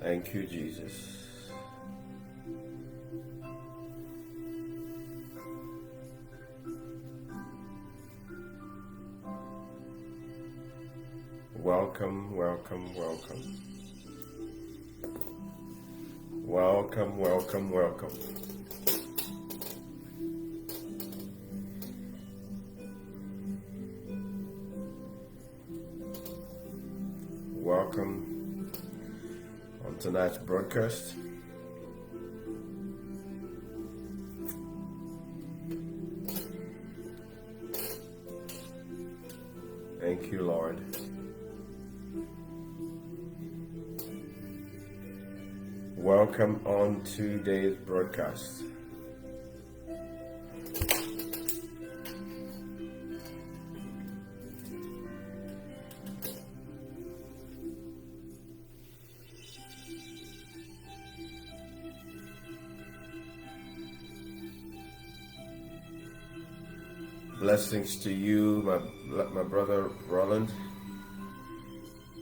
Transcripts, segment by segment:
Thank you, Jesus. Welcome, welcome, welcome. Welcome, welcome, welcome. Welcome on tonight's broadcast. Thank you, Lord. Welcome on today's broadcast. Blessings to you, my brother Roland.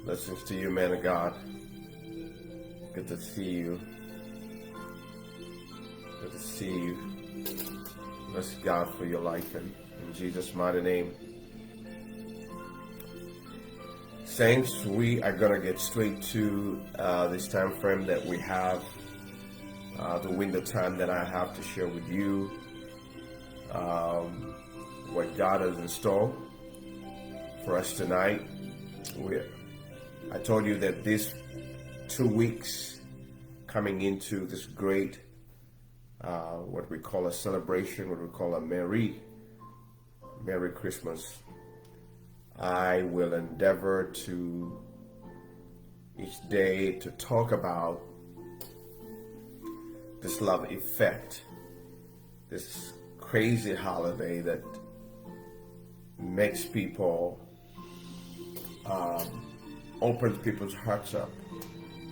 Blessings to you, man of God. Good to see you. Good to see you. Bless God for your life and in Jesus' mighty name. Saints, we are going to get straight to this time frame that we have, the window time that I have to share with you what God has in store for us tonight. I told you that this 2 weeks coming into this great, what we call a celebration, what we call a Merry Christmas, I will endeavor to each day to talk about this love effect, this crazy holiday that makes people, opens people's hearts up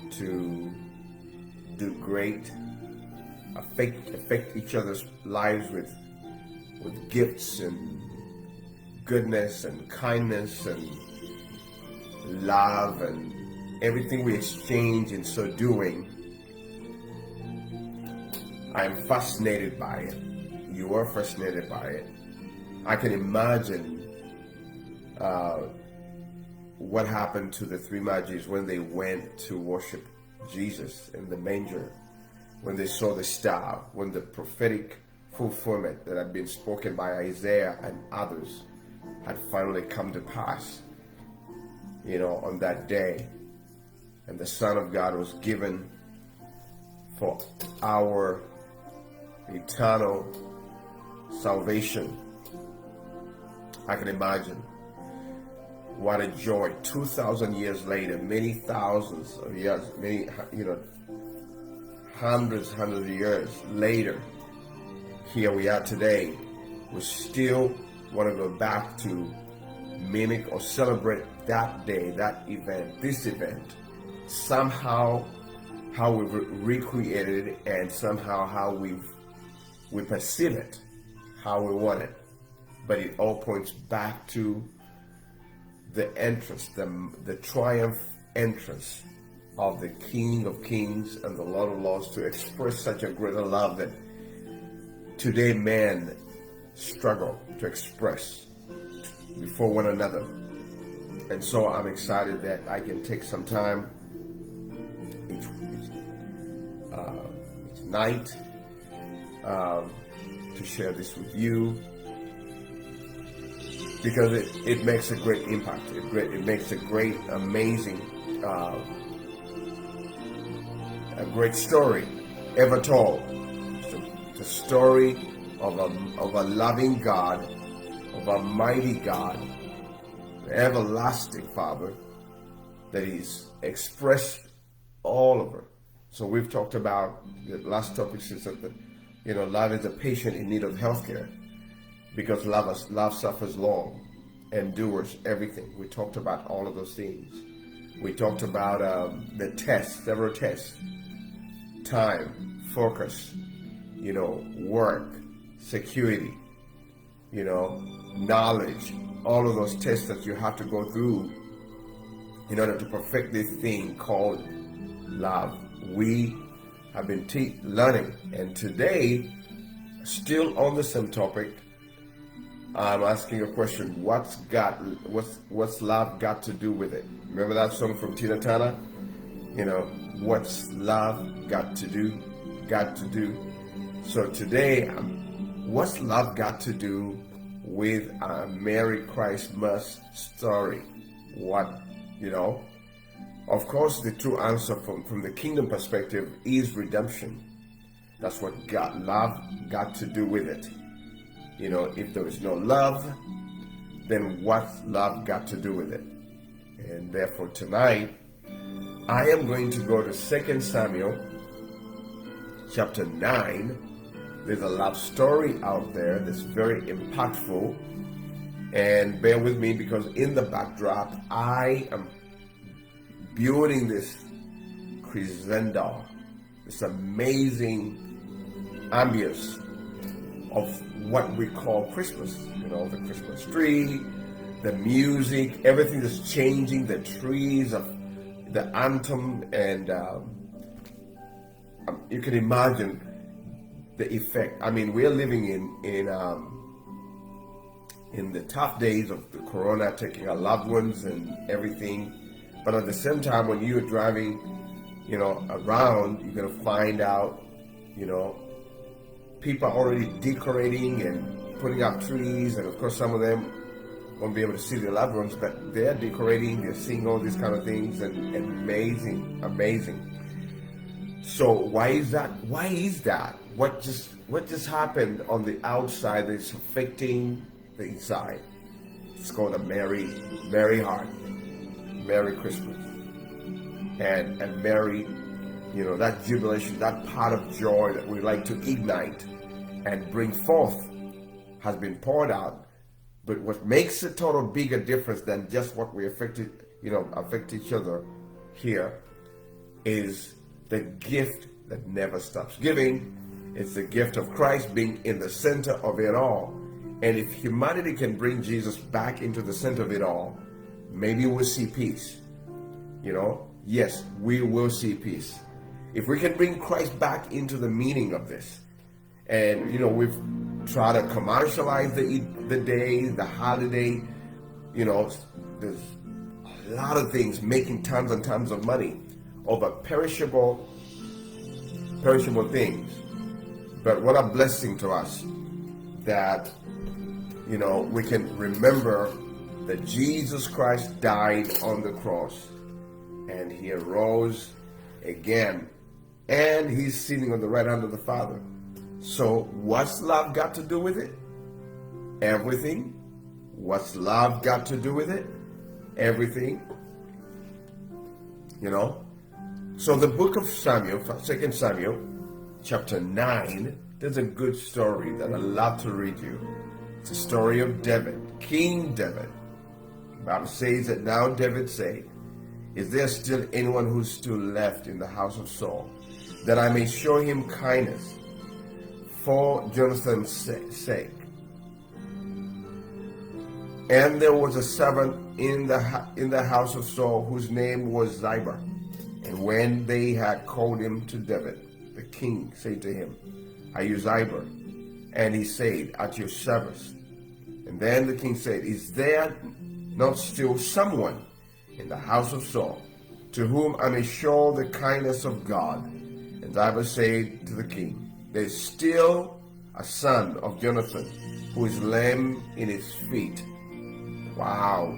to do great, affect each other's lives with gifts and goodness and kindness and love and everything we exchange in so doing. I am fascinated by it. You are fascinated by it. I can imagine what happened to the three Magi's when they went to worship Jesus in the manger, when they saw the star, when the prophetic fulfillment that had been spoken by Isaiah and others had finally come to pass, on that day. And the Son of God was given for our eternal salvation. I can imagine what a joy. 2,000 years later, many thousands of years, hundreds of years later, here we are today. We still want to go back to mimic or celebrate that day, that event, this event, somehow how we've recreated it, and somehow how we perceive it, how we want it. But it all points back to the entrance, the triumph entrance of the King of Kings and the Lord of Lords, to express such a greater love that today men struggle to express before one another. And so I'm excited that I can take some time each night to share this with you, because it makes a great impact. It makes a great, amazing, a great story ever told. The story of a loving God, of a mighty God, the everlasting Father that is expressed all over. So we've talked about the last topic is that love is a patient in need of health care, because love suffers long, endures everything. We talked about all of those things. We talked about the tests, several tests: time, focus, work, security, knowledge, all of those tests that you have to go through in order to perfect this thing called love. We have been learning, and today, still on the same topic, I'm asking a question: what's love got to do with it? Remember that song from Tina Turner? You know, what's love got to do? Got to do. So today, what's love got to do with a Merry Christmas story? What, you know? Of course, the true answer from the kingdom perspective is redemption. That's what love got to do with it. You know, if there is no love, then what's love got to do with it? And therefore tonight, I am going to go to 2 Samuel chapter 9. There's a love story out there that's very impactful. And bear with me, because in the backdrop, I am building this crescendo, this amazing ambience of what we call Christmas. You know, the Christmas tree, the music, everything is changing, the trees, of the anthem, and you can imagine the effect. I mean, we're living in the tough days of the corona, taking our loved ones and everything. But at the same time, when you're driving, you know, around, you're gonna find out, you know, people are already decorating and putting up trees, and of course some of them won't be able to see their loved ones, but they're decorating, they're seeing all these kind of things, and amazing. So why is that? What just happened on the outside that's affecting the inside? It's called a merry heart, Merry Christmas, and merry, you know, that jubilation, that part of joy that we like to ignite and bring forth has been poured out. But what makes a total bigger difference than just what we affect each other here is the gift that never stops giving. It's the gift of Christ being in the center of it all. And if humanity can bring Jesus back into the center of it all, maybe we'll see peace. You know, yes, we will see peace. If we can bring Christ back into the meaning of this. And, you know, we've tried to commercialize the day, the holiday. You know, there's a lot of things making tons and tons of money over perishable things. But what a blessing to us that, you know, we can remember that Jesus Christ died on the cross and he arose again, and he's sitting on the right hand of the Father. So what's love got to do with it? Everything. What's love got to do with it? Everything. You know? So the book of Samuel, 2 Samuel, chapter 9, there's a good story that I love to read you. It's a story of David, King David. The Bible says that now David said, "Is there still anyone who's still left in the house of Saul, that I may show him kindness for Jonathan's sake?" And there was a servant in the house of Saul whose name was Ziba. And when they had called him to David, the king said to him, "Are you Ziba?" And he said, "At your service." And then the king said, "Is there not still someone in the house of Saul to whom I may show the kindness of God?" And Ziba said to the king, "There is still a son of Jonathan who is lame in his feet." Wow.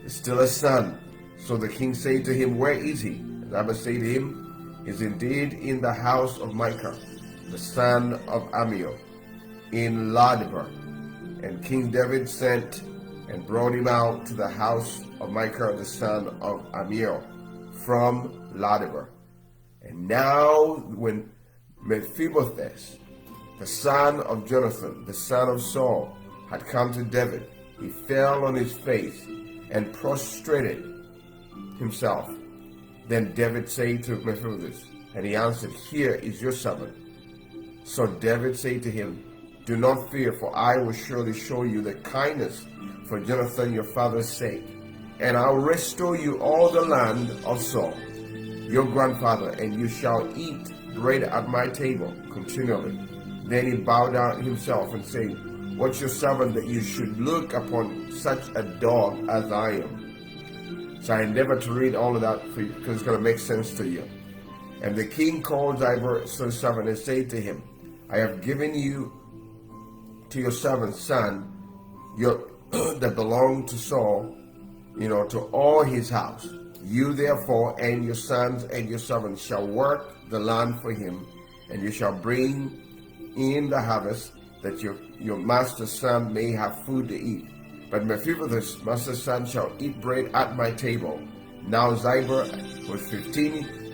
There's still a son. So the king said to him, "Where is he?" And Ziba said to him, "Is indeed in the house of Micah, the son of Amiel, in Lodebar." And King David sent and brought him out to the house of Micah, the son of Amiel, from Lodebar. And now when Mephibosheth, the son of Jonathan, the son of Saul, had come to David, he fell on his face and prostrated himself. Then David said to Mephibosheth, and he answered, "Here is your servant." So David said to him, "Do not fear, for I will surely show you the kindness for Jonathan your father's sake, and I'll restore you all the land of Saul." your grandfather, and you shall eat bread at my table continually. Then he bowed down himself and said, what's your servant that you should look upon such a dog as I am? So I endeavored to read all of that for you because it's going to make sense to you. And the king called Ziba's servant and said to him, I have given you to your servant's son that belonged to Saul, to all his house. You therefore and your sons and your servants shall work the land for him, and you shall bring in the harvest, that your master's son may have food to eat. But Mephibosheth's master's son shall eat bread at my table. Now Ziba was 15.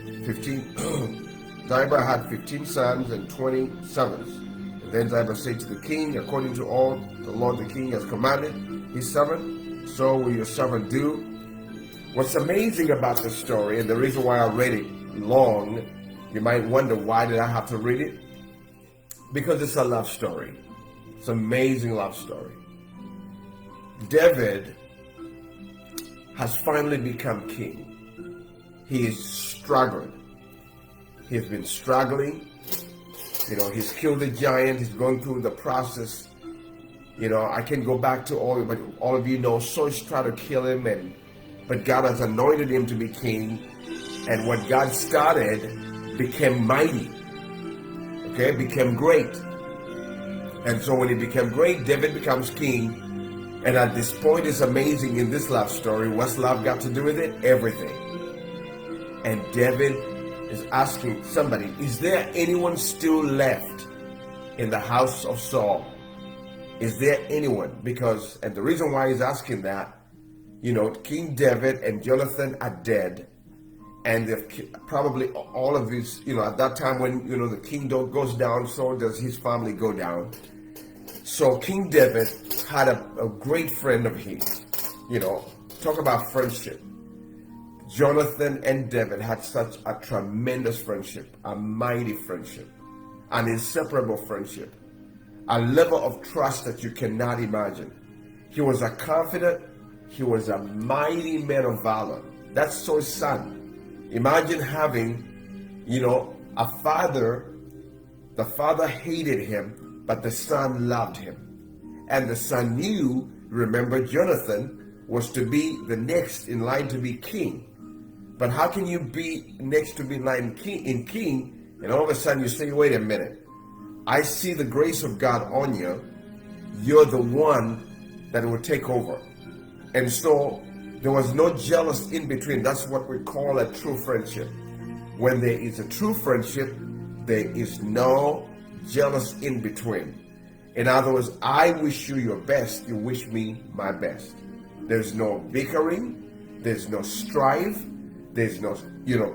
Ziba had 15 sons and 20 servants. And then Ziba said to the king, according to all the Lord the king has commanded his servant, so will your servant do. What's amazing about the story, and the reason why I read it long, you might wonder why did I have to read it? Because it's a love story. It's an amazing love story. David has finally become king. He is struggling. He's been struggling. He's killed the giant. He's going through the process. I can go back to but all of you know Saul's tried to kill him, but God has anointed him to be king. And what God started became mighty. Okay, became great. And so when he became great, David becomes king. And at this point, it's amazing in this love story. What's love got to do with it? Everything. And David is asking somebody, is there anyone still left in the house of Saul? Is there anyone? And the reason why he's asking that, King David and Jonathan are dead. And probably all of his, at that time when, the king goes down, so does his family go down. So King David had a great friend of his, talk about friendship. Jonathan and David had such a tremendous friendship, a mighty friendship, an inseparable friendship, a level of trust that you cannot imagine. He was a confident, he was a mighty man of valor. That's Saul's son. Imagine having, a father, the father hated him, but the son loved him. And the son knew, remember, Jonathan was to be the next in line to be king. But how can you be next to be in line in king, and all of a sudden you say, wait a minute, I see the grace of God on you. You're the one that will take over. And so there was no jealous in between. That's what we call a true friendship. When there is a true friendship, there is no jealous in between. In other words, I wish you your best, you wish me my best. There's no bickering, there's no strife, there's no,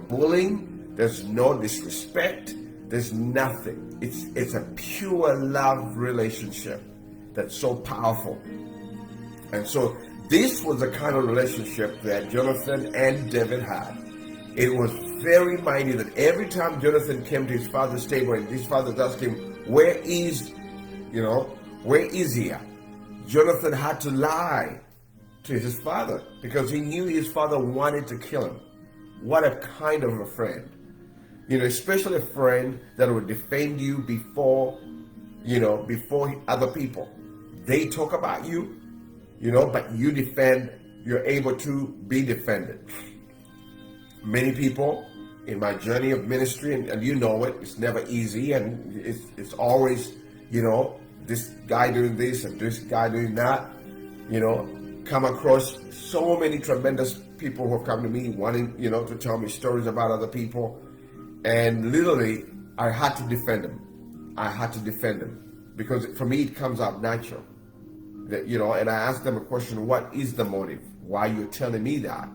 bullying, there's no disrespect, there's nothing. It's a pure love relationship that's so powerful. And so this was the kind of relationship that Jonathan and David had. It was very mighty that every time Jonathan came to his father's table and his father asked him, where is he? Jonathan had to lie to his father because he knew his father wanted to kill him. What a kind of a friend. Especially a friend that would defend you before other people. They talk about you, but you defend, you're able to be defended. Many people in my journey of ministry, and you know it, it's never easy, and it's always, this guy doing this and this guy doing that, come across so many tremendous people who have come to me wanting, to tell me stories about other people. And literally, I had to defend them. I had to defend them because for me, it comes out natural. That, and I asked them a question, what is the motive? Why you're telling me that?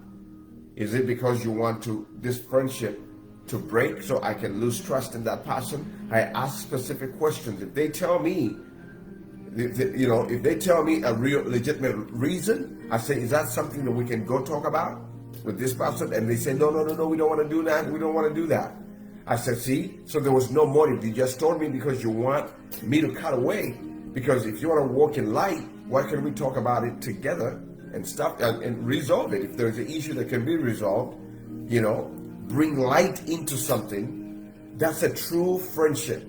Is it because you want this friendship to break so I can lose trust in that person? I ask specific questions. If they tell me, if they tell me a real legitimate reason, I say, is that something that we can go talk about with this person? And they say, no, we don't want to do that. We don't want to do that. I said, see, so there was no motive. You just told me because you want me to cut away. Because if you want to walk in light, why can't we talk about it together and stuff and resolve it? If there's an issue that can be resolved, bring light into something, that's a true friendship.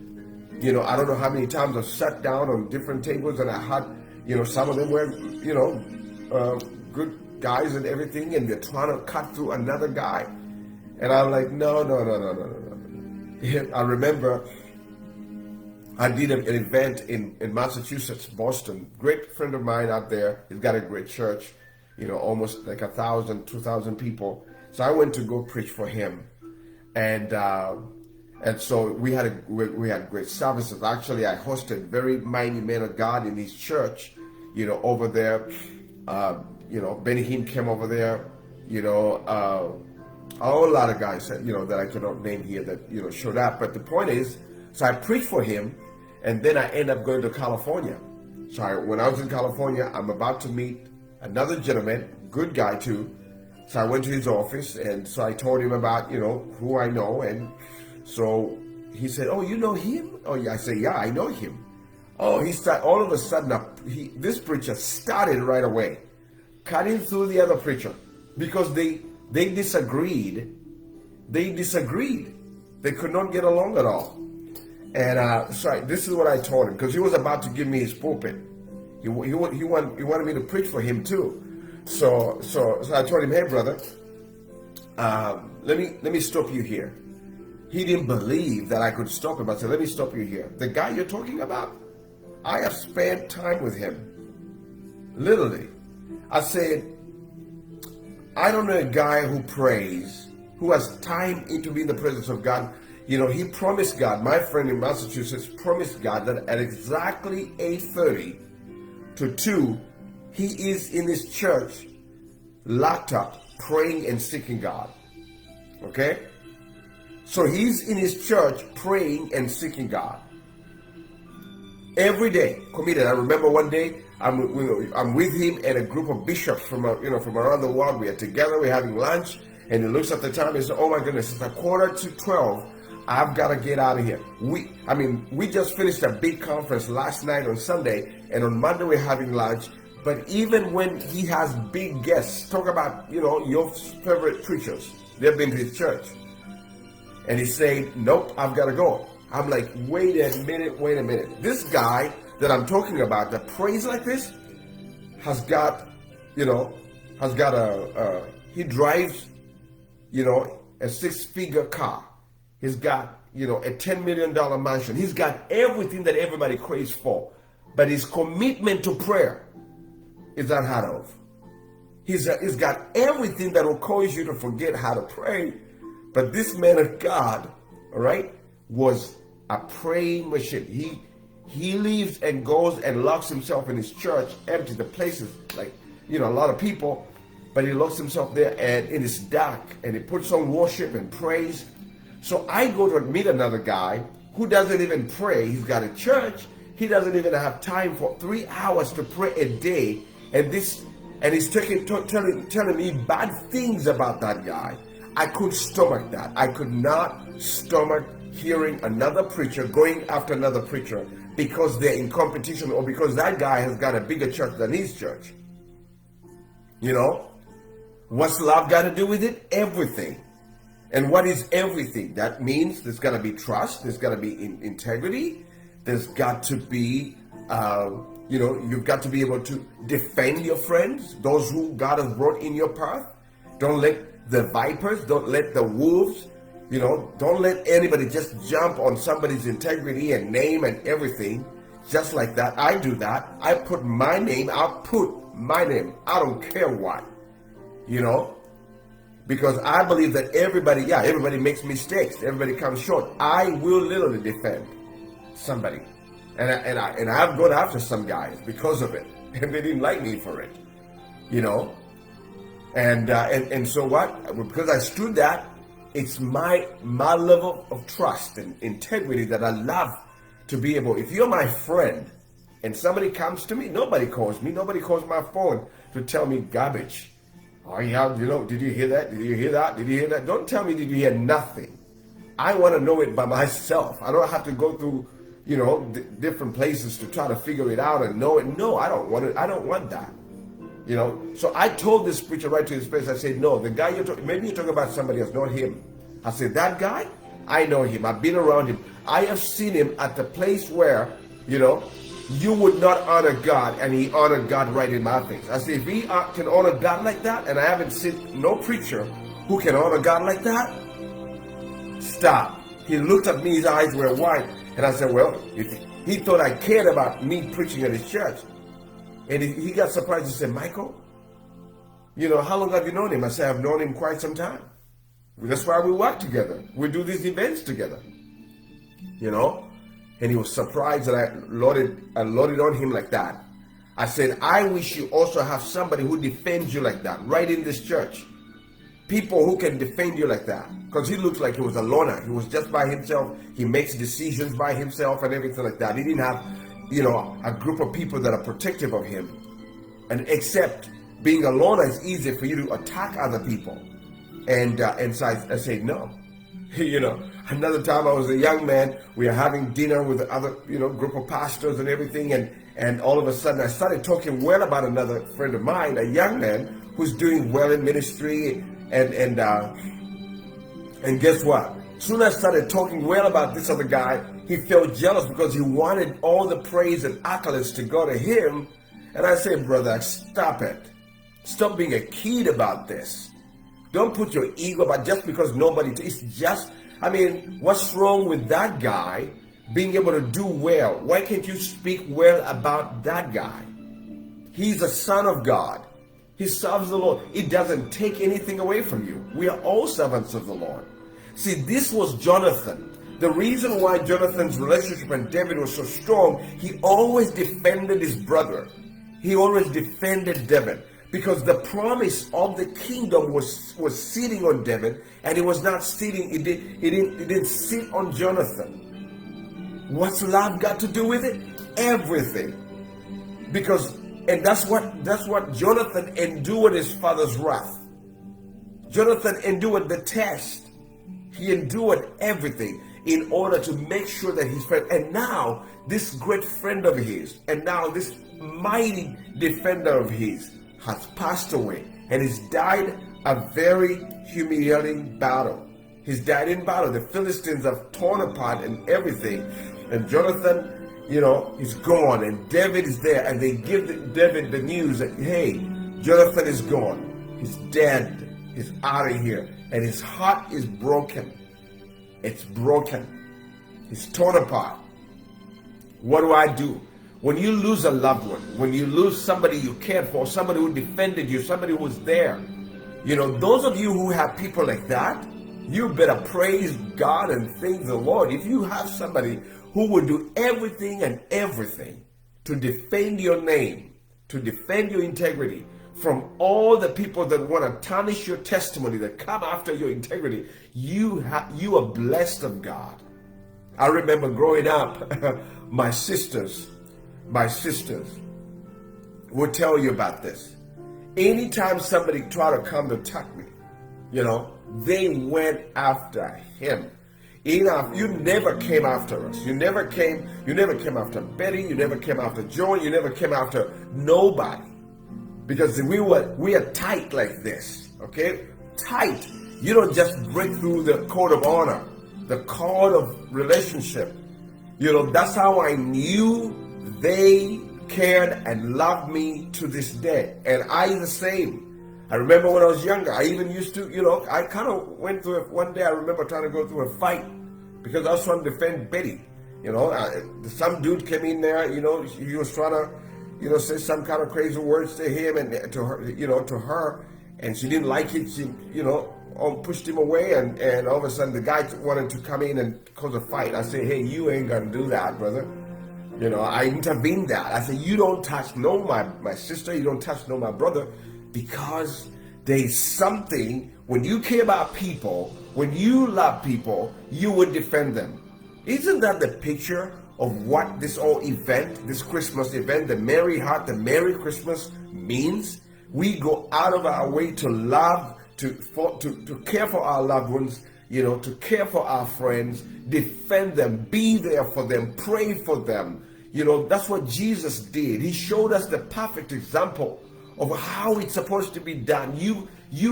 You know, I don't know how many times I've sat down on different tables and I had, you know, some of them were, you know, good guys and everything, and they're trying to cut through another guy. And I'm like, no. I remember I did an event in Massachusetts, Boston. Great friend of mine out there. He's got a great church, you know, almost like 1,000, 2,000 people. So I went to go preach for him. And so we had great services. Actually, I hosted very mighty men of God in his church, you know, over there. You know, Benny Hinn came over there, you know, a whole lot of guys, you know, that I cannot name here that, you know, showed up. But the point is, so I preached for him, and then I end up going to California. So when I was in California, I'm about to meet another gentleman, good guy too. So I went to his office, and so I told him about, you know, who I know. And so he said, oh, you know him? Oh, yeah. I said, yeah, I know him. Oh, all of a sudden, this preacher started right away, cutting through the other preacher, because they disagreed. They could not get along at all. And so this is what I told him, because he was about to give me his pulpit. He wanted me to preach for him too. So I told him, hey brother, let me stop you here. He didn't believe that I could stop him. I said, let me stop you here. The guy you're talking about, I have spent time with him. Literally. I said, I don't know a guy who prays, who has time into being in the presence of God. You know, he promised God, my friend in Massachusetts promised God that at exactly 8:30 to 2, he is in his church, locked up, praying and seeking God. Okay? So he's in his church praying and seeking God. Every day, committed. I remember one day, I'm with him and a group of bishops from around the world. We are together, we're having lunch, and he looks at the time and says, oh my goodness, it's 11:45. I've got to get out of here. We just finished a big conference last night on Sunday, and on Monday we're having lunch. But even when he has big guests, talk about, you know, your favorite preachers, they've been to his church. And he said, nope, I've got to go. I'm like, wait a minute. This guy that I'm talking about that prays like this has got, you know, he drives, you know, a 6-figure car. He's got, you know, a $10 million mansion. He's got everything that everybody craves for. But his commitment to prayer is unheard of. He's got everything that will cause you to forget how to pray. But this man of God, all right, was a praying machine. He leaves and goes and locks himself in his church, empty the places, like, you know, a lot of people, but he locks himself there and it is dark, and he puts on worship and praise. So I go to meet another guy who doesn't even pray. He's got a church. He doesn't even have time for 3 hours to pray a day. And he's telling me bad things about that guy. I could stomach that. I could not stomach hearing another preacher going after another preacher because they're in competition, or because that guy has got a bigger church than his church. You know? What's love got to do with it? Everything. And what is everything? That means there's got to be trust. There's got to be integrity. There's got to be, you know, you've got to be able to defend your friends, those who God has brought in your path. Don't let the vipers, don't let the wolves, you know, don't let anybody just jump on somebody's integrity and name and everything. Just like that. I do that. I put my name. I'll put my name. I don't care what, you know. Because I believe that everybody makes mistakes. Everybody comes short. I will literally defend somebody. And I've gone after some guys because of it. And they didn't like me for it. You know? And so what? Because I stood that, it's my level of trust and integrity that I love to be able. If you're my friend and somebody comes to me, nobody calls me. Nobody calls my phone to tell me garbage. Oh, yeah, you know, did you hear that? Did you hear that? Did you hear that? Don't tell me did you hear nothing. I want to know it by myself. I don't have to go through, you know, different places to try to figure it out and know it. No, I don't want it. I don't want that. You know, so I told this preacher right to his face, I said, no, the guy you're talking, maybe you're talking about somebody else, not him. I said, that guy, I know him. I've been around him. I have seen him at the place where, you would not honor God, and he honored God right in my face. I said, if he can honor God like that, and I haven't seen no preacher who can honor God like that, stop. He looked at me, his eyes were wide, and I said, well, if he thought I cared about me preaching at his church. And he got surprised. He said, Michael, how long have you known him? I said, I've known him quite some time. That's why we work together. We do these events together. And he was surprised that I loaded on him like that. I said, I wish you also have somebody who defends you like that, right in this church. People who can defend you like that. Because he looked like he was a loner. He was just by himself. He makes decisions by himself and everything like that. He didn't have, a group of people that are protective of him. And except being a loner is easy for you to attack other people. And so I said, no. Another time I was a young man, we were having dinner with other, group of pastors and everything. And all of a sudden I started talking well about another friend of mine, a young man who's doing well in ministry. And guess what? Soon as I started talking well about this other guy, he felt jealous because he wanted all the praise and accolades to go to him. And I said, brother, stop it. Stop being a kid about this. Don't put your ego about just because nobody, it's just, what's wrong with that guy being able to do well? Why can't you speak well about that guy? He's a son of God. He serves the Lord. It doesn't take anything away from you. We are all servants of the Lord. See, this was Jonathan. The reason why Jonathan's relationship and David was so strong, he always defended his brother. He always defended David. Because the promise of the kingdom was sitting on David, and it was not sitting, it didn't sit on Jonathan. What's love got to do with it? Everything. And that's what Jonathan endured his father's wrath. Jonathan endured the test. He endured everything in order to make sure that his friend, and now this great friend of his, and now this mighty defender of his, has passed away, and he's died a very humiliating battle. He's died in battle. The Philistines have torn apart and everything, and Jonathan, is gone, and David is there, and they give David the news that, hey, Jonathan is gone. He's dead. He's out of here, and his heart is broken. It's broken. He's torn apart. What do I do? When you lose a loved one, when you lose somebody you cared for, somebody who defended you, somebody who was there, those of you who have people like that, you better praise God and thank the Lord. If you have somebody who will do everything and everything to defend your name, to defend your integrity from all the people that want to tarnish your testimony, that come after your integrity, you are blessed of God. I remember growing up, my sisters will tell you about this. Anytime somebody tried to come to attack me, they went after him. You never came after us. You never came after Betty. You never came after Joan. You never came after nobody. Because we are tight like this, okay? Tight. You don't just break through the code of honor, the code of relationship. That's how I knew they cared and loved me to this day. And I the same. I remember when I was younger, I even used to, I kind of went through it one day. I remember trying to go through a fight because I was trying to defend Betty. Some dude came in there, he was trying to, say some kind of crazy words to him and to her, and she didn't like it. She, pushed him away, and all of a sudden the guy wanted to come in and cause a fight. I said, hey, you ain't gonna do that, brother. I intervened that. I said, you don't touch my sister, you don't touch my brother, because there's something, when you care about people, when you love people, you would defend them. Isn't that the picture of what this whole event, this Christmas event, the Merry Heart, the Merry Christmas means? We go out of our way to love, to care for our loved ones, to care for our friends, defend them, be there for them, pray for them. That's what Jesus did. He showed us the perfect example of how it's supposed to be done. You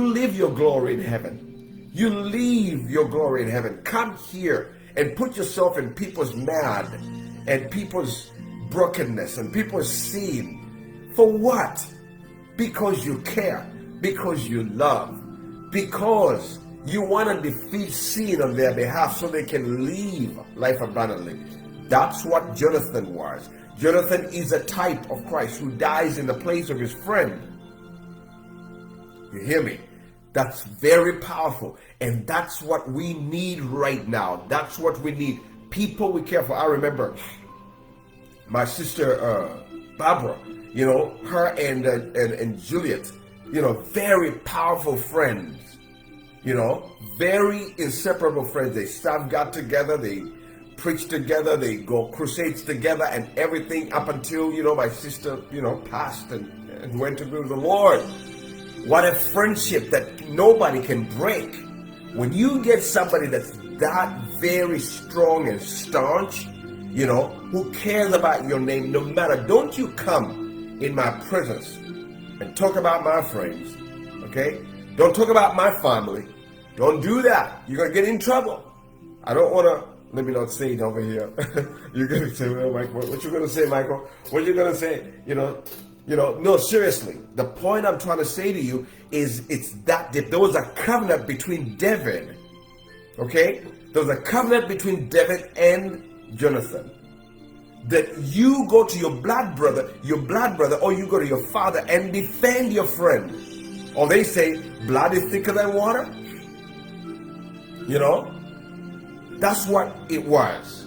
live your glory in heaven. You leave your glory in heaven. Come here and put yourself in people's mad and people's brokenness and people's sin. For what? Because you care, because you love, because you want to defeat sin on their behalf so they can live life abundantly. That's what Jonathan was. Jonathan is a type of Christ who dies in the place of his friend. You hear me? That's very powerful. And that's what we need right now. That's what we need. People we care for. I remember my sister Barbara, you know, her and Juliet, you know, very powerful friends, you know, very inseparable friends. They serve God together, they preach together, they go crusades together and everything up until, you know, my sister, you know, passed and went to be with the Lord. What a friendship that nobody can break. When you get somebody that's that very strong and staunch, you know, who cares about your name, no matter, don't you come in my presence and talk about my friends, okay? Don't talk about my family. Don't do that. You're going to get in trouble. I don't want to, let me not say it over here. You're going to say, well, Michael, what you going to say, Michael? What you going to say? You know, no, seriously. The point I'm trying to say to you is it's that there was a covenant between David, okay? There was a covenant between David and Jonathan. That you go to your blood brother, or you go to your father and defend your friend. Or they say, blood is thicker than water. You know? That's what it was.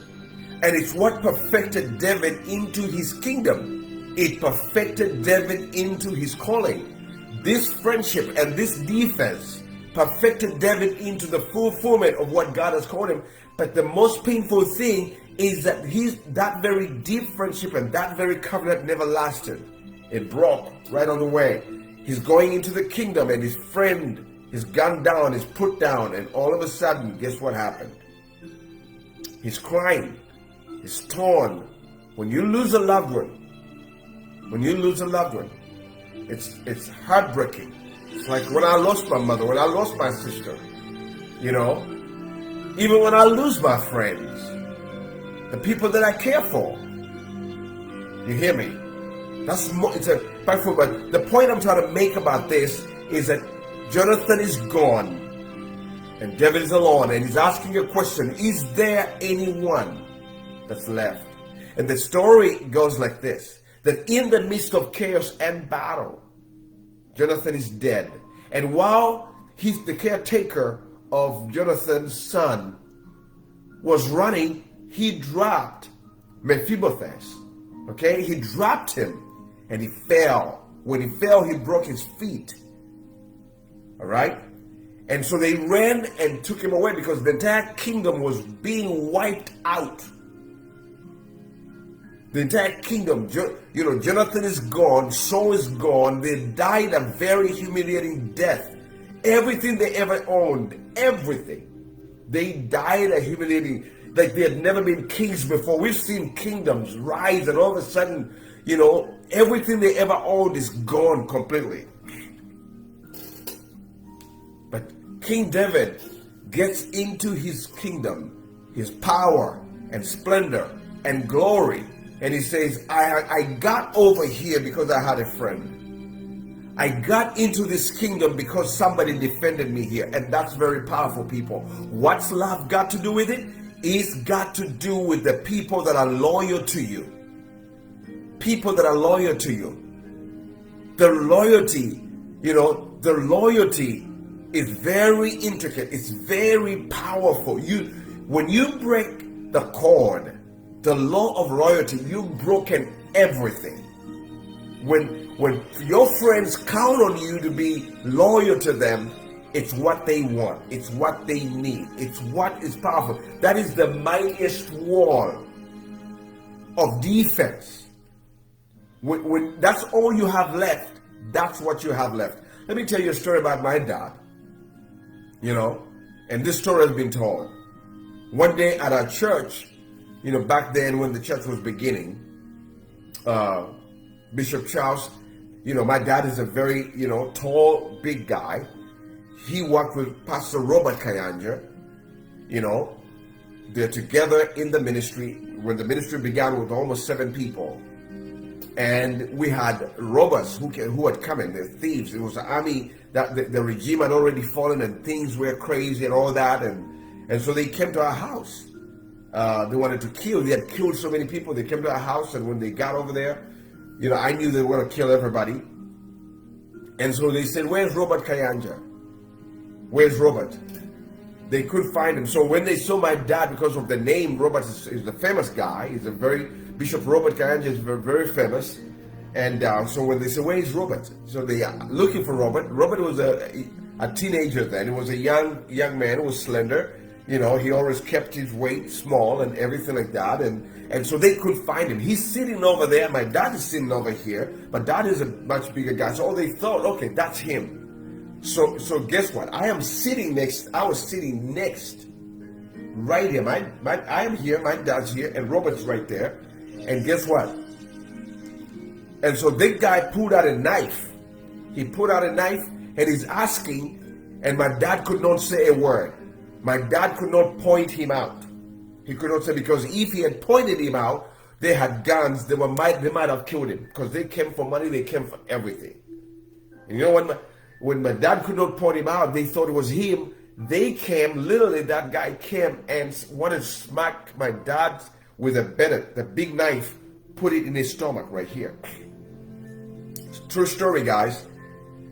And it's what perfected David into his kingdom. It perfected David into his calling. This friendship and this defense perfected David into the fulfillment of what God has called him. But the most painful thing is that that very deep friendship and that very covenant never lasted. It broke right on the way. He's going into the kingdom and his friend is gunned down, is put down, and all of a sudden, guess what happened? He's crying. He's torn. When you lose a loved one, it's heartbreaking. It's like when I lost my mother, when I lost my sister, you know, even when I lose my friends, the people that I care for. You hear me? It's a powerful, but the point I'm trying to make about this is that Jonathan is gone and David is alone, and he's asking a question: is there anyone that's left? And the story goes like this: that in the midst of chaos and battle, Jonathan is dead. And while he's the caretaker of Jonathan's son was running, he dropped Mephibosheth. Okay, he dropped him and he fell. When he fell, he broke his feet. All right? And so they ran and took him away because the entire kingdom was being wiped out. The entire kingdom, you know, Jonathan is gone, Saul is gone. They died a very humiliating death. Everything they ever owned, everything. They died a humiliating, like they had never been kings before. We've seen kingdoms rise and all of a sudden, you know, everything they ever owned is gone completely. But King David gets into his kingdom, his power and splendor and glory. And he says, I got over here because I had a friend. I got into this kingdom because somebody defended me here. And that's very powerful, people. What's love got to do with it? It's got to do with the people that are loyal to you. People that are loyal to you. The loyalty, you know, the loyalty is very intricate. It's very powerful. When you break the cord, the law of loyalty, you've broken everything. When your friends count on you to be loyal to them, it's what they want. It's what they need. It's what is powerful. That is the mightiest wall of defense. When that's all you have left, that's what you have left. Let me tell you a story about my dad. You know, and this story has been told. One day at our church, you know, back then when the church was beginning, Bishop Charles, you know, my dad is a very, you know, tall, big guy. he worked with Pastor Robert Kayanja. You know, they're together in the ministry. When the ministry began with almost 7 people, and we had robbers who had come in, the thieves. It was an army that the regime had already fallen, and things were crazy and all that, and so they came to our house. They wanted to kill. They had killed so many people. They came to our house, and when they got over there, you know, I knew they were going to kill everybody. And so they said, "Where's Robert Kayanja? Where's Robert?" They couldn't find him. So when they saw my dad, because of the name, Robert is a famous guy. He's a Bishop Robert Kayanja is very famous. And so when they said, "Where is Robert?" So they are looking for Robert. Robert was a teenager then. He was a young man who was slender. You know, he always kept his weight small and everything like that. And so they couldn't find him. He's sitting over there. My dad is sitting over here. My dad is a much bigger guy. So they thought, okay, that's him. So guess what? I was sitting next right here. I am here, my dad's here, and Robert's right there. And guess what? And so that guy pulled out a knife. He pulled out a knife and he's asking, and my dad could not say a word. My dad could not point him out. He could not say, because if he had pointed him out, they had guns, they might have killed him, because they came for money, they came for everything. And you know, when my dad could not point him out, they thought it was him. They came, literally that guy came and wanted to smack my dad with a Bennett, the big knife, put it in his stomach right here. True story, guys.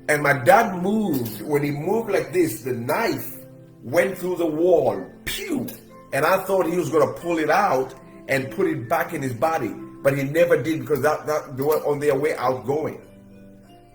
And my dad moved. When he moved like this, the knife went through the wall. Pew! And I thought he was going to pull it out and put it back in his body. But he never did, because they were on their way out going.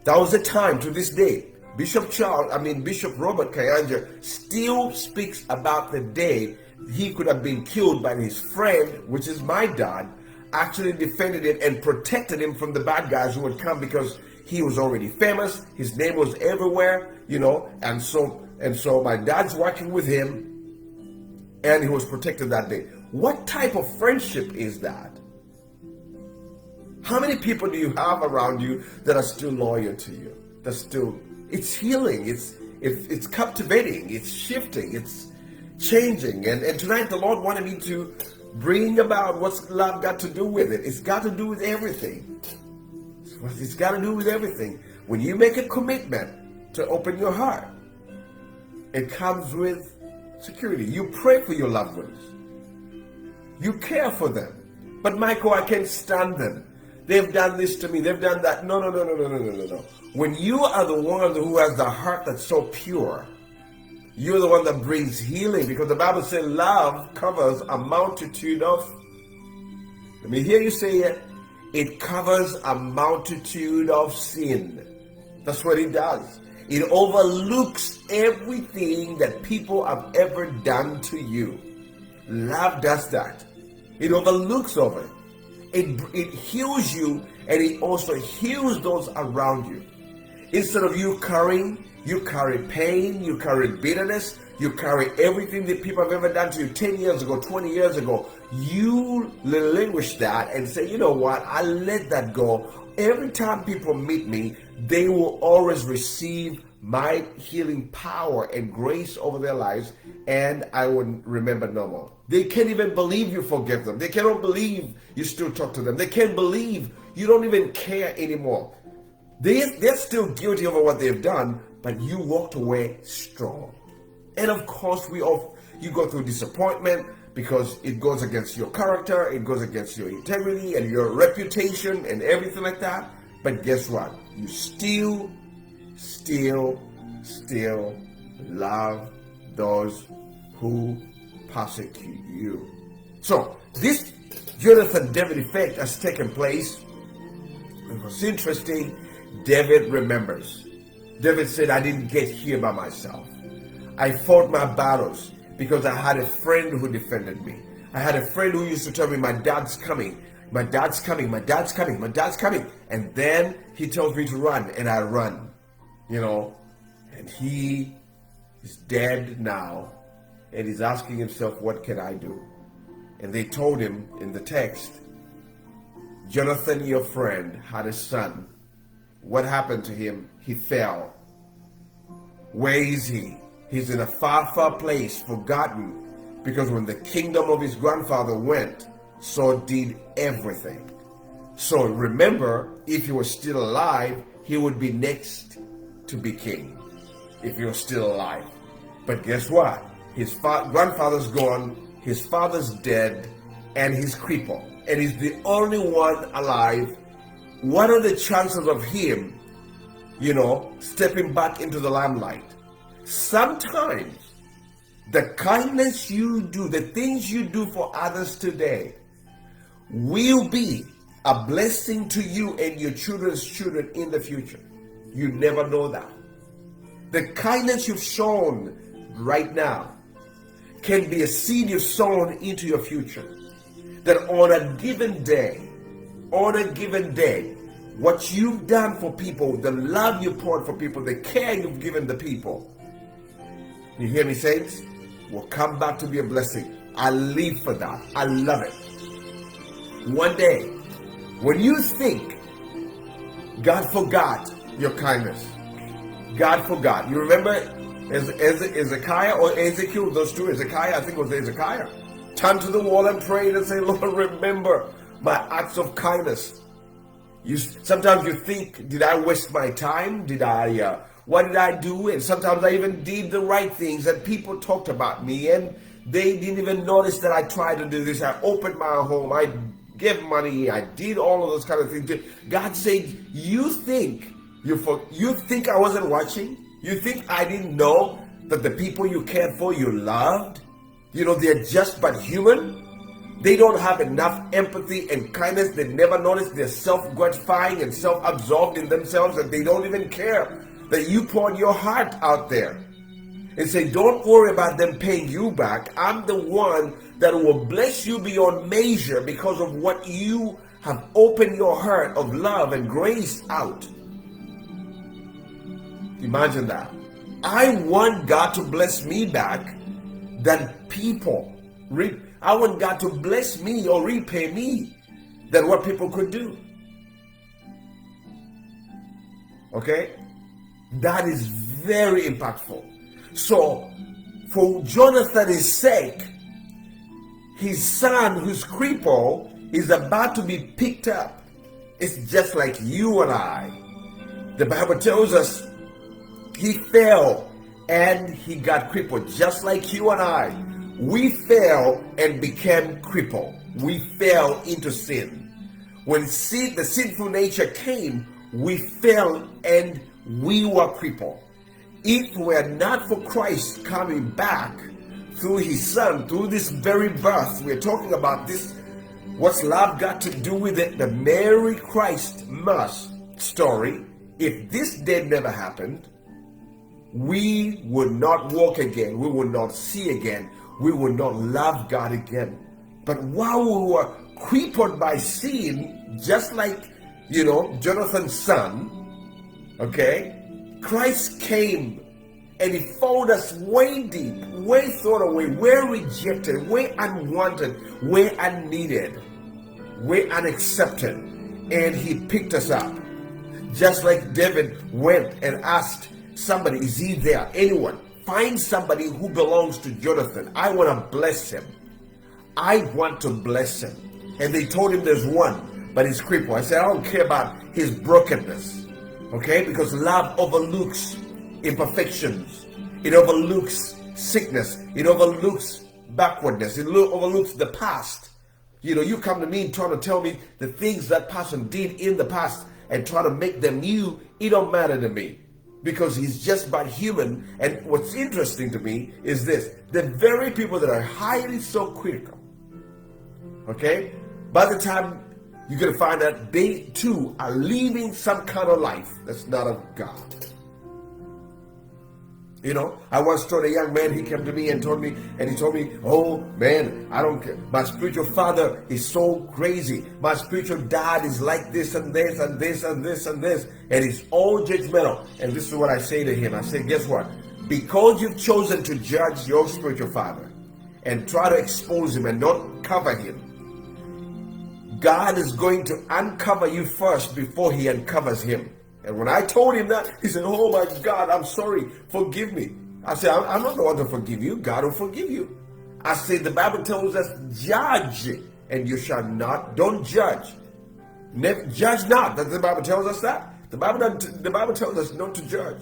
That was the time, to this day. Bishop Robert Kayanja still speaks about the day he could have been killed by his friend, which is my dad, actually defended him and protected him from the bad guys who would come, because he was already famous. His name was everywhere, you know, and so my dad's working with him, and he was protected that day. What type of friendship is that? How many people do you have around you that are still loyal to you? It's healing, it's captivating, it's shifting, it's changing. And tonight the Lord wanted me to bring about what's love got to do with it. It's got to do with everything. It's got to do with everything. When you make a commitment to open your heart, it comes with security. You pray for your loved ones. You care for them. But Michael, I can't stand them. They've done this to me. They've done that. No. When you are the one who has the heart that's so pure, you're the one that brings healing, because the Bible says love covers a multitude of, let me hear you say it, it covers a multitude of sin. That's what it does. It overlooks everything that people have ever done to you. Love does that. It overlooks over it. It heals you, and it also heals those around you. Instead of you carry pain, you carry bitterness, you carry everything that people have ever done to you 10 years ago, 20 years ago. You relinquish that and say, you know what, I let that go. Every time people meet me, they will always receive my healing power and grace over their lives, and I would remember no more. They can't even believe you forgive them. They cannot believe you still talk to them. They can't believe you don't even care anymore. They're still guilty over what they've done, but you walked away strong. And of course, you go through disappointment, because it goes against your character, it goes against your integrity and your reputation and everything like that. But guess what? You still love those who persecute you. So this Jonathan David effect has taken place. It was interesting. David remembers. David said, I didn't get here by myself. I fought my battles because I had a friend who defended me. I had a friend who used to tell me, my dad's coming, my dad's coming, my dad's coming, my dad's coming. And then he tells me to run, and I run, you know. And he is dead now, and he's asking himself, what can I do? And they told him in the text, Jonathan, your friend, had a son. What happened to him? He fell. Where is he? He's in a far, far place, forgotten, because when the kingdom of his grandfather went, so did everything. So remember, if he was still alive, he would be next to be king, if he was still alive. But guess what? His grandfather's gone, his father's dead, and he's crippled, and he's the only one alive. What are the chances of him, stepping back into the limelight? Sometimes the kindness you do, the things you do for others today, will be a blessing to you and your children's children in the future. You never know that. The kindness you've shown right now can be a seed you've sown into your future. That on a given day, what you've done for people, the love you poured for people, the care you've given the people, you hear me, saints, will come back to be a blessing. I live for that. I love it. One day, when you think God forgot your kindness, God forgot. You remember Ezekiah or Ezekiel, those two, Ezekiah, I think it was Ezekiah, turned to the wall and prayed and said, Lord, remember my acts of kindness. Sometimes you think, did I waste my time? What did I do? And sometimes I even did the right things and people talked about me and they didn't even notice that I tried to do this. I opened my home. I gave money. I did all of those kind of things. God said, you think I wasn't watching? You think I didn't know that the people you cared for, you loved? They're just but human. They don't have enough empathy and kindness. They never notice they're self-gratifying and self-absorbed in themselves, and they don't even care that you poured your heart out there. And say, don't worry about them paying you back. I'm the one that will bless you beyond measure because of what you have opened your heart of love and grace out. Imagine that. I want God to bless me back than people. I want God to bless me or repay me than what people could do. Okay? That is very impactful. So, for Jonathan's sake, his son who's crippled is about to be picked up. It's just like you and I. The Bible tells us he fell and he got crippled, just like you and I. We fell and became crippled. We fell into sin. When sin, the sinful nature came, we fell and we were crippled. If we are not for Christ coming back through his son, through this very birth, we're talking about this, what's love got to do with it? The Mary Christ Mass story. If this day never happened, we would not walk again. We would not see again. We would not love God again. But while we were crippled by sin, just like, Jonathan's son, okay, Christ came and he found us way deep, way thrown away, way rejected, way unwanted, way unneeded, way unaccepted. And he picked us up. Just like David went and asked somebody, is he there? Anyone? Find somebody who belongs to Jonathan. I want to bless him. I want to bless him. And they told him there's one, but he's crippled. I said, I don't care about his brokenness. Okay? Because love overlooks imperfections. It overlooks sickness. It overlooks backwardness. It overlooks the past. You come to me trying to tell me the things that person did in the past and try to make them new. It don't matter to me. Because he's just but human. And what's interesting to me is this. The very people that are highly so critical, okay, by the time you're going to find out they too are living some kind of life that's not of God. I once told a young man, he came to me and he told me, oh man, I don't care. My spiritual father is so crazy. My spiritual dad is like this and this and this and this and this. And it's all judgmental. And this is what I say to him. I say, guess what? Because you've chosen to judge your spiritual father and try to expose him and not cover him, God is going to uncover you first before he uncovers him. And when I told him that, he said, oh my God, I'm sorry, forgive me. I said, I'm not the one to forgive you. God will forgive you. I said, the Bible tells us, judge, and you shall not. Don't judge. Never, judge not. Does the Bible tells us that? The Bible tells us not to judge.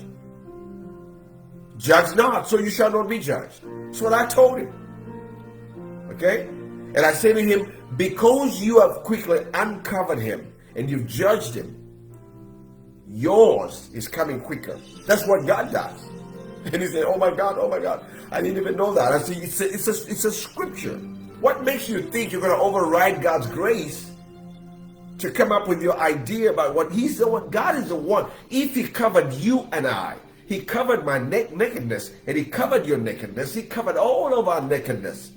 Judge not, so you shall not be judged. That's what I told him. Okay? And I said to him, because you have quickly uncovered him and you've judged him, yours is coming quicker. That's what God does. And he said, oh my God, I didn't even know that. I said, it's a scripture. What makes you think you're going to override God's grace to come up with your idea about what He's the one? God is the one. If He covered you and I, He covered my nakedness, and He covered your nakedness. He covered all of our nakedness.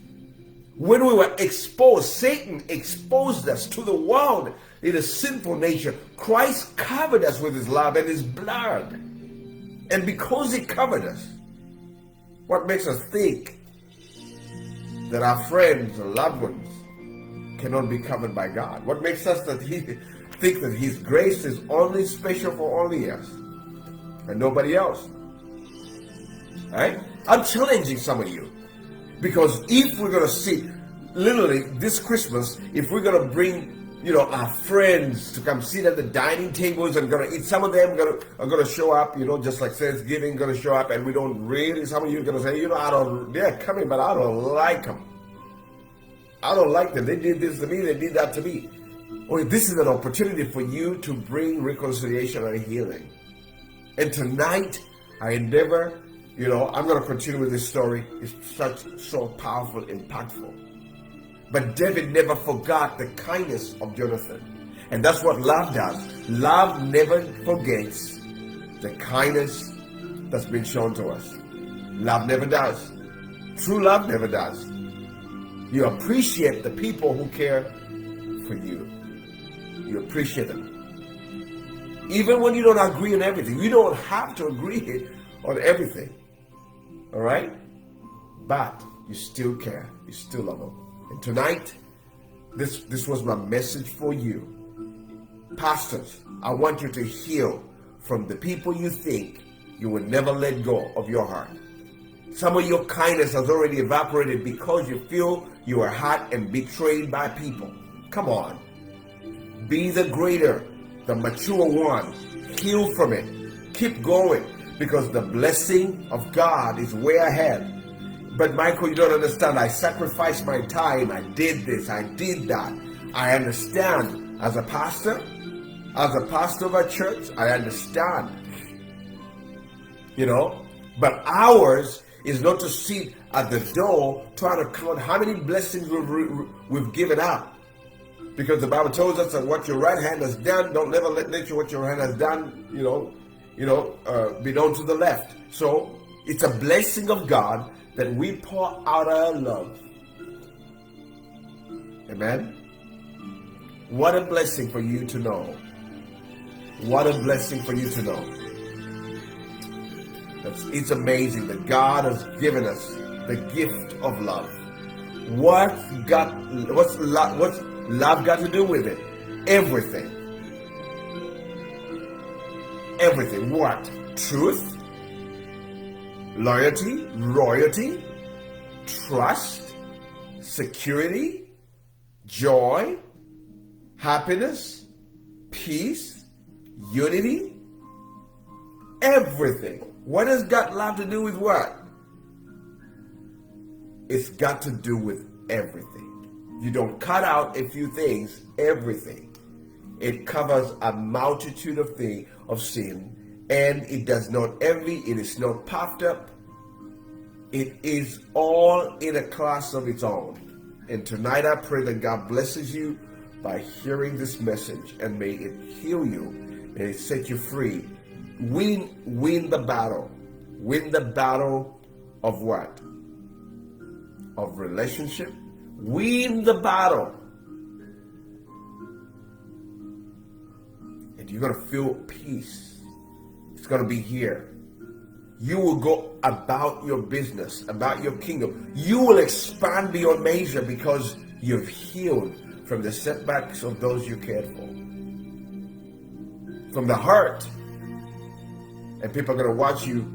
When we were exposed, Satan exposed us to the world in a sinful nature. Christ covered us with His love and His blood. And because He covered us, what makes us think that our friends and loved ones cannot be covered by God? What makes us think that His grace is only special for only us and nobody else? Right? I'm challenging some of you, because if we're going to see, literally this Christmas, if we're going to bring, our friends to come sit at the dining tables and going to eat, some of them are going to show up, just like Thanksgiving, going to show up, and we don't really, some of you are going to say, they're coming, but I don't like them. I don't like them. They did this to me, they did that to me. Well, this is an opportunity for you to bring reconciliation and healing. And tonight, I endeavor, I'm going to continue with this story. It's so powerful, impactful. But David never forgot the kindness of Jonathan. And that's what love does. Love never forgets the kindness that's been shown to us. Love never does. True love never does. You appreciate the people who care for you. You appreciate them. Even when you don't agree on everything. You don't have to agree on everything. All right? But you still care. You still love them. And tonight, this was my message for you. Pastors, I want you to heal from the people you think you will never let go of your heart. Some of your kindness has already evaporated because you feel you are hurt and betrayed by people. Come on. Be the greater, the mature one. Heal from it. Keep going, because the blessing of God is way ahead. But Michael, you don't understand. I sacrificed my time. I did this. I did that. I understand. As a pastor of a church, I understand. But ours is not to sit at the door trying to count how many blessings we've given up. Because the Bible tells us that what your right hand has done, don't never let what your hand has done, be known to the left. So it's a blessing of God that we pour out our love. Amen? What a blessing for you to know. What a blessing for you to know. It's amazing that God has given us the gift of love. What's love got to do with it? Everything. Everything. What? Truth, loyalty, royalty, trust, security, joy, happiness, peace, unity, everything. What has got love to do with what? It's got to do with everything. You don't cut out a few things, everything. It covers a multitude of sin, and it does not envy, it is not puffed up. It is all in a class of its own. And tonight I pray that God blesses you by hearing this message, and may it heal you, may it set you free. Win the battle. Win the battle of what? Of relationship. Win the battle. And you're going to feel peace. It's going to be here. You will go about your business, about your kingdom. You will expand beyond measure because you've healed from the setbacks of those you cared for. From the hurt And people are going to watch you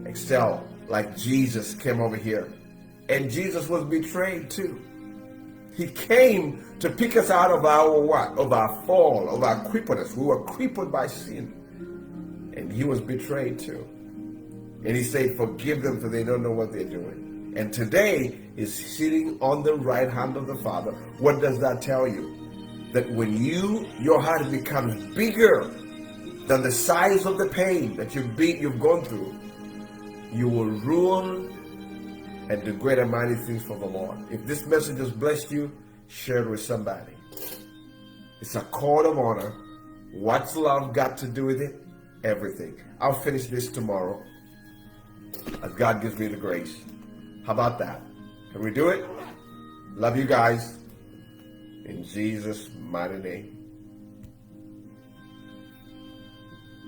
excel like Jesus came over here. And Jesus was betrayed too. He came to pick us out of our what? Of our fall, of our crippled. We were crippled by sin. And he was betrayed too. And he said, forgive them for they don't know what they're doing. And today is sitting on the right hand of the Father. What does that tell you? That when your heart becomes bigger than the size of the pain that you've gone through, you will rule and do great and mighty things for the Lord. If this message has blessed you, share it with somebody. It's a code of honor. What's love got to do with it? Everything. I'll finish this tomorrow as God gives me the grace. How about that? Can we do it? Love you guys. In Jesus' mighty name.